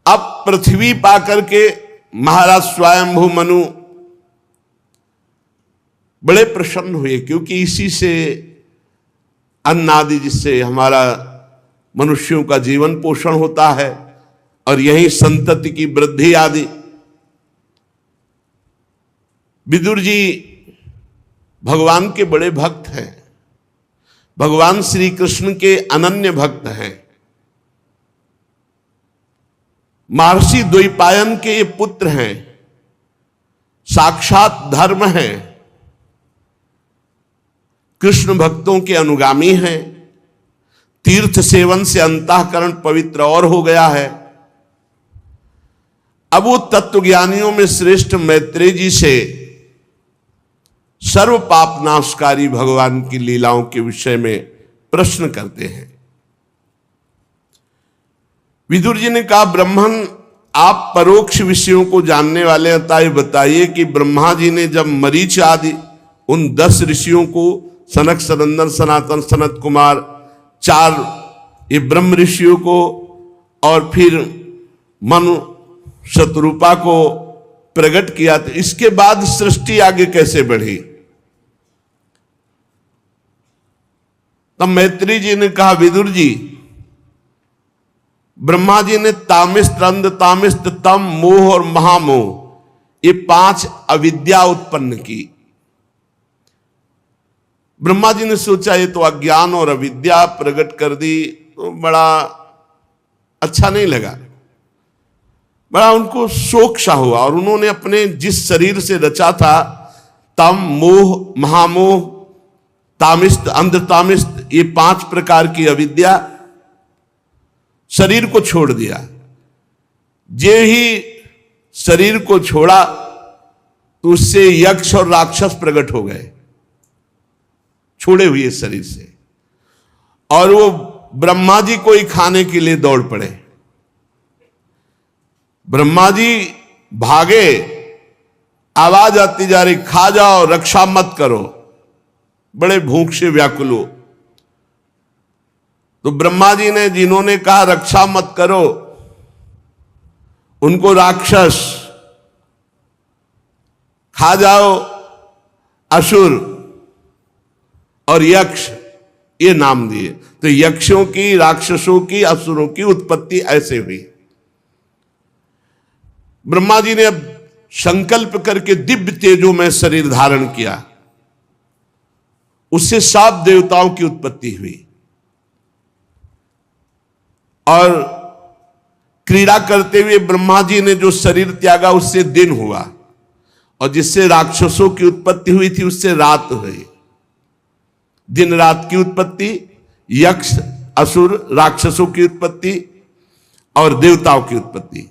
अब पृथ्वी पाकर के महाराज स्वयंभू मनु बड़े प्रसन्न हुए, क्योंकि इसी से अन्न आदि, जिससे हमारा मनुष्यों का जीवन पोषण होता है और यही संतति की वृद्धि आदि। विदुर जी भगवान के बड़े भक्त हैं, भगवान श्री कृष्ण के अनन्य भक्त हैं। महर्षि द्वैपायन के ये पुत्र हैं, साक्षात धर्म हैं, कृष्ण भक्तों के अनुगामी हैं। तीर्थ सेवन से अंतःकरण पवित्र और हो गया है। अब वो तत्वज्ञानियों में श्रेष्ठ मैत्रेय जी से सर्व पाप नाशकारी भगवान की लीलाओं के विषय में प्रश्न करते हैं। विदुर जी ने कहा, ब्रह्मन आप परोक्ष विषयों को जानने वाले हैं, अतः बताइए कि ब्रह्मा जी ने जब मरीच आदि उन 10 ऋषियों को, सनक, सनंदन, सनातन, सनत कुमार, 4 ये ब्रह्म ऋषियों को और फिर मनु शतरूपा को प्रकट किया, तो इसके बाद सृष्टि आगे कैसे बढ़ी? तब मैत्री जी ने कहा, विदुर जी, ब्रह्मा जी ने तामिस्त, अंध तामिस्त, तम, मोह और महामोह ये 5 अविद्या उत्पन्न की। ब्रह्मा जी ने सोचा ये तो अज्ञान और अविद्या प्रकट कर दी, तो बड़ा अच्छा नहीं लगा, बड़ा उनको शोक सा हुआ। और उन्होंने अपने जिस शरीर से रचा था, तम, मोह, महामोह, तामिस्त, अंध तामिस्त, ये 5 प्रकार की अविद्या, शरीर को छोड़ दिया। जे ही शरीर को छोड़ा तो उससे यक्ष और राक्षस प्रकट हो गए, छोड़े हुए शरीर से, और वो ब्रह्मा जी को ही खाने के लिए दौड़ पड़े। ब्रह्मा जी भागे, आवाज आती जा रही, खा जाओ, रक्षा मत करो, बड़े भूख से व्याकुल हो। तो ब्रह्मा जी ने, जिन्होंने कहा रक्षा मत करो, उनको राक्षस, खा जाओ असुर और यक्ष ये नाम दिए। तो यक्षों की, राक्षसों की, असुरों की उत्पत्ति ऐसे हुई। ब्रह्मा जी ने अब संकल्प करके दिव्य तेजों में शरीर धारण किया, उससे 7 देवताओं की उत्पत्ति हुई। और क्रीड़ा करते हुए ब्रह्मा जी ने जो शरीर त्यागा, उससे दिन हुआ, और जिससे राक्षसों की उत्पत्ति हुई थी उससे रात हुई। दिन रात की उत्पत्ति, यक्ष, असुर, राक्षसों की उत्पत्ति और देवताओं की उत्पत्ति।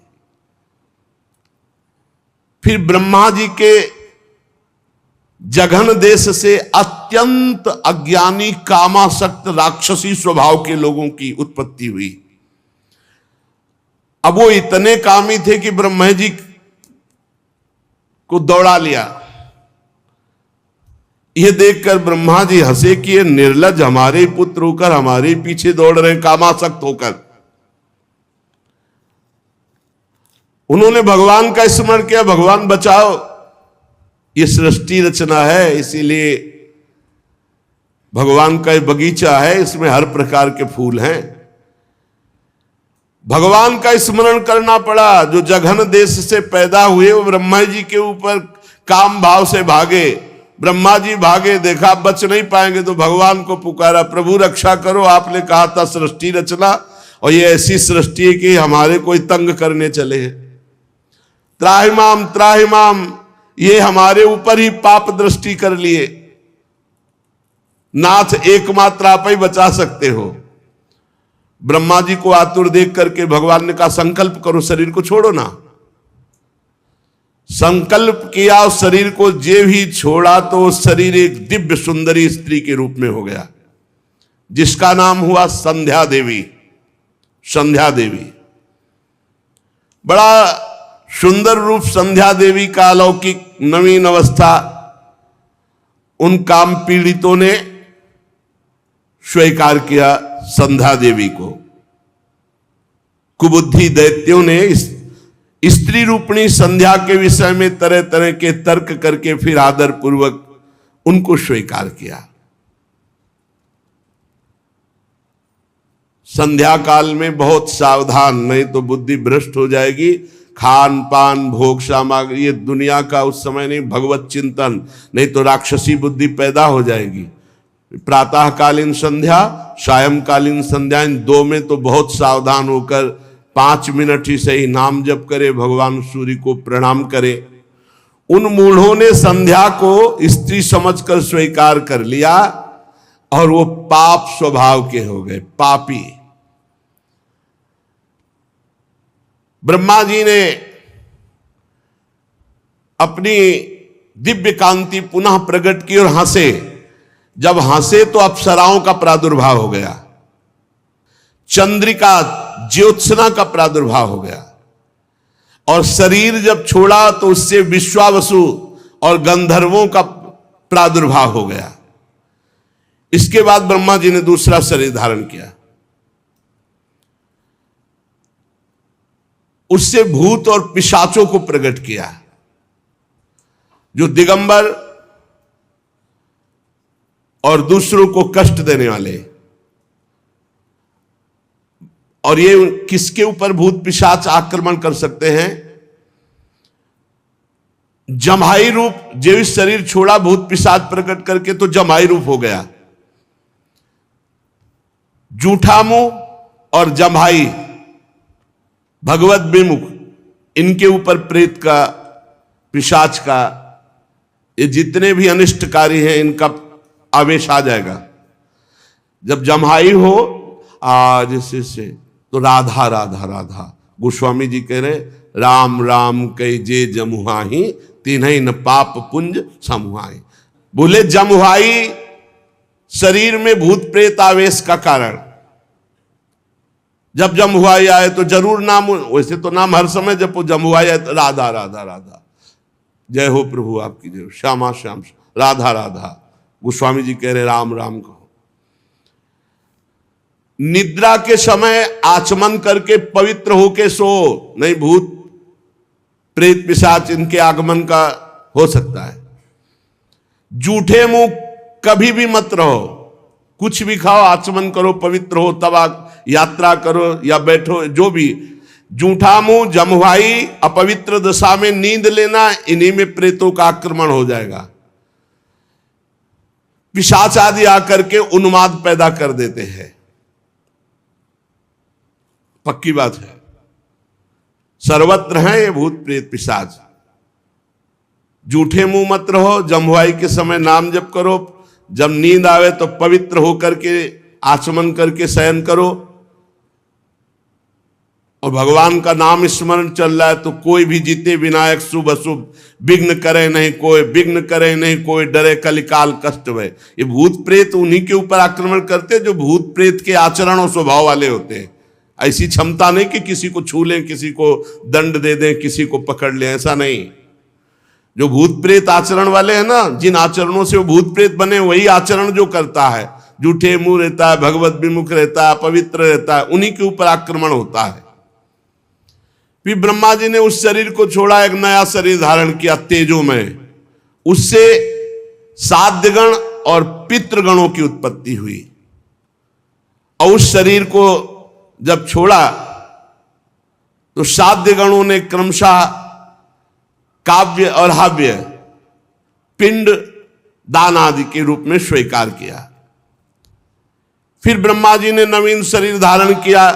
फिर ब्रह्मा जी के जघन देश से अत्यंत अज्ञानी, कामासक्त, राक्षसी स्वभाव के लोगों की उत्पत्ति हुई। अब वो इतने कामी थे कि ब्रह्मा जी को दौड़ा लिया। यह देखकर ब्रह्मा जी हंसे कि ये निर्लज्ज हमारे पुत्र होकर हमारे पीछे दौड़ रहे, कामासक्त होकर। उन्होंने भगवान का स्मरण किया, भगवान बचाओ, ये सृष्टि रचना है, इसीलिए भगवान का ये बगीचा है, इसमें हर प्रकार के फूल हैं। भगवान का स्मरण करना पड़ा। जो जघन देश से पैदा हुए वो ब्रह्मा जी के ऊपर काम भाव से भागे। ब्रह्मा जी भागे, देखा बच नहीं पाएंगे, तो भगवान को पुकारा, प्रभु रक्षा करो, आपने कहा था सृष्टि रचना, और ये ऐसी सृष्टि है कि हमारे कोई तंग करने चले हैं। त्राहिमाम त्राहिमाम, ये हमारे ऊपर ही पाप दृष्टि कर लिए, नाथ एकमात्र आप ही बचा सकते हो। ब्रह्मा जी को आतुर देख करके भगवान ने कहा, संकल्प करो, शरीर को छोड़ो ना। संकल्प किया, उस शरीर को जे भी छोड़ा तो शरीर एक दिव्य सुंदरी स्त्री के रूप में हो गया, जिसका नाम हुआ संध्या देवी। संध्या देवी, बड़ा सुंदर रूप संध्या देवी का, अलौकिक नवीन अवस्था। उन काम पीड़ितों ने स्वीकार किया संध्या देवी को, कुबुद्धि दैत्यों ने इस स्त्री रूपणी संध्या के विषय में तरह तरह के तर्क करके फिर आदर पूर्वक उनको स्वीकार किया। संध्या काल में बहुत सावधान, नहीं तो बुद्धि भ्रष्ट हो जाएगी। खान पान भोग सामग्री ये दुनिया का उस समय नहीं, भगवत चिंतन, नहीं तो राक्षसी बुद्धि पैदा हो जाएगी। प्रातःकालीन संध्या, सायंकालीन संध्या, इन दो में तो बहुत सावधान होकर 5 मिनट ही सही नाम जप करे, भगवान सूर्य को प्रणाम करे। उन मूढ़ों ने संध्या को स्त्री समझकर स्वीकार कर लिया और वो पाप स्वभाव के हो गए, पापी। ब्रह्मा जी ने अपनी दिव्य कांति पुनः प्रकट की और हंसे। जब हंसे तो अप्सराओं का प्रादुर्भाव हो गया, चंद्रिका ज्योत्सना का प्रादुर्भाव हो गया, और शरीर जब छोड़ा तो उससे विश्वावसु और गंधर्वों का प्रादुर्भाव हो गया। इसके बाद ब्रह्मा जी ने दूसरा शरीर धारण किया, उससे भूत और पिशाचों को प्रकट किया, जो दिगंबर और दूसरों को कष्ट देने वाले। और ये किसके ऊपर भूत पिशाच आक्रमण कर सकते हैं? जम्हाई रूप, जो शरीर छोड़ा भूत पिशाच प्रकट करके तो जम्हाई रूप हो गया। जूठा मुंह और जम्हाई, भगवत विमुख, इनके ऊपर प्रेत का, पिशाच का, ये जितने भी अनिष्टकारी हैं इनका आवेश आ जाएगा। जब जम्हाई हो आज से तो राधा राधा राधा, गोस्वामी जी कह रहे राम राम कई जे जमुहाही तीन्हीं न पाप पुंज समुहाई। बोले जमुहाई शरीर में भूत प्रेत आवेश का कारण। जब जमुहाई आए तो जरूर नाम, वैसे तो नाम हर समय जब जमुहाई आए तो राधा राधा राधा, जय हो प्रभु आपकी जय, श्यामा श्याम, राधा राधा। गोस्वामी जी कह रहे राम राम कहो। निद्रा के समय आचमन करके पवित्र होके सो, नहीं भूत प्रेत पिशाच इनके आगमन का हो सकता है। जूठे मुंह कभी भी मत रहो, कुछ भी खाओ, आचमन करो, पवित्र हो, तब यात्रा करो या बैठो, जो भी। जूठा मुंह, जमुहाई, अपवित्र दशा में नींद लेना, इन्हीं में प्रेतों का आक्रमण हो जाएगा। पिशाच आदि आकर के उन्माद पैदा कर देते हैं, पक्की बात है। सर्वत्र है ये भूत प्रेत पिशाच। जूठे मुंह मत रहो, जमुहाई के समय नाम जप करो, जब नींद आवे तो पवित्र होकर के आचमन करके शयन करो, और भगवान का नाम स्मरण चल रहा है तो कोई भी जीते विनायक शुभ अशुभ, विघ्न करे नहीं कोई, विघ्न करे नहीं कोई, डरे कलिकाल कष्ट भय। ये भूत प्रेत उन्हीं के ऊपर आक्रमण करते जो भूत प्रेत के आचरण और स्वभाव वाले होते हैं। ऐसी क्षमता नहीं कि किसी को छू लें, किसी को दंड दे दें, किसी को पकड़ लें, ऐसा नहीं। जो भूत प्रेत आचरण वाले हैं ना, जिन आचरणों से वो भूत प्रेत बने, वही आचरण जो करता है, जूठे मुंह रहता है, भगवत विमुख रहता है, पवित्र रहता है, उन्हीं के ऊपर आक्रमण होता है। फिर ब्रह्मा जी ने उस शरीर को छोड़ा, एक नया शरीर धारण किया तेजोमय। उससे साध्यगण और पितृगणों की उत्पत्ति हुई। और उस शरीर को जब छोड़ा तो साध्यगणों ने क्रमशः काव्य और हव्य, पिंड दान आदि के रूप में स्वीकार किया। फिर ब्रह्मा जी ने नवीन शरीर धारण किया,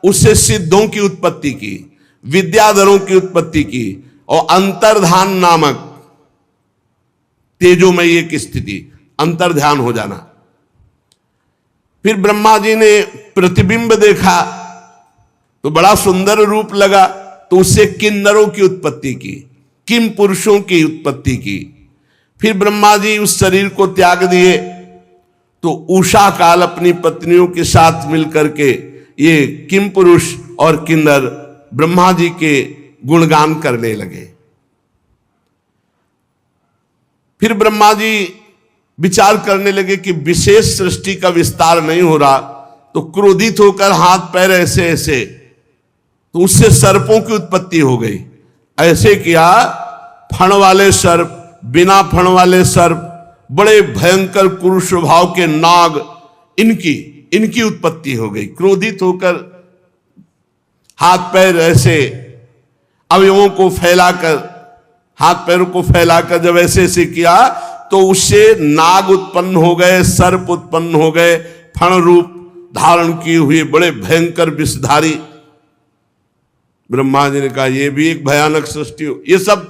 उससे सिद्धों की उत्पत्ति की, विद्याधरों की उत्पत्ति की, और अंतर्धान नामक तेजोमयी एक स्थिति, अंतर्ध्यान हो जाना। फिर ब्रह्मा जी ने प्रतिबिंब देखा तो बड़ा सुंदर रूप लगा, तो उससे किन्नरों की उत्पत्ति की, किम पुरुषों की उत्पत्ति की। फिर ब्रह्मा जी उस शरीर को त्याग दिए तो उषा काल अपनी पत्नियों के साथ मिलकर के ये किम पुरुष और किन्नर ब्रह्मा जी के गुणगान करने लगे। फिर ब्रह्मा जी विचार करने लगे कि विशेष सृष्टि का विस्तार नहीं हो रहा, तो क्रोधित होकर हाथ पैर ऐसे ऐसे तो उससे सर्पों की उत्पत्ति हो गई। ऐसे किया फण वाले सर्प, बिना फण वाले सर्प, बड़े भयंकर क्रूर स्वभाव के नाग, इनकी उत्पत्ति हो गई। क्रोधित होकर हाथ पैर ऐसे अवयवों को फैलाकर, हाथ पैरों को फैलाकर जब ऐसे ऐसे किया तो उससे नाग उत्पन्न हो गए, सर्प उत्पन्न हो गए, फण रूप धारण किए हुए बड़े भयंकर विषधारी। ब्रह्मा जी ने कहा यह भी एक भयानक सृष्टि हो। ये सब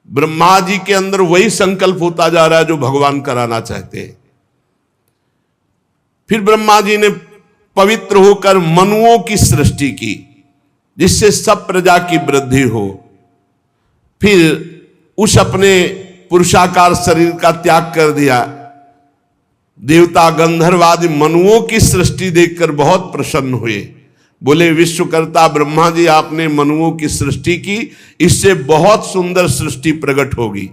ब्रह्मा जी के अंदर वही संकल्प होता जा रहा है जो भगवान कराना चाहते हैं। फिर ब्रह्मा जी ने पवित्र होकर मनुओं की सृष्टि की जिससे सब प्रजा की वृद्धि हो। फिर उस अपने पुरुषाकार शरीर का त्याग कर दिया। देवता गंधर्व आदि मनुओं की सृष्टि देखकर बहुत प्रसन्न हुए। बोले विश्वकर्ता ब्रह्मा जी, आपने मनुओं की सृष्टि की, इससे बहुत सुंदर सृष्टि प्रकट होगी।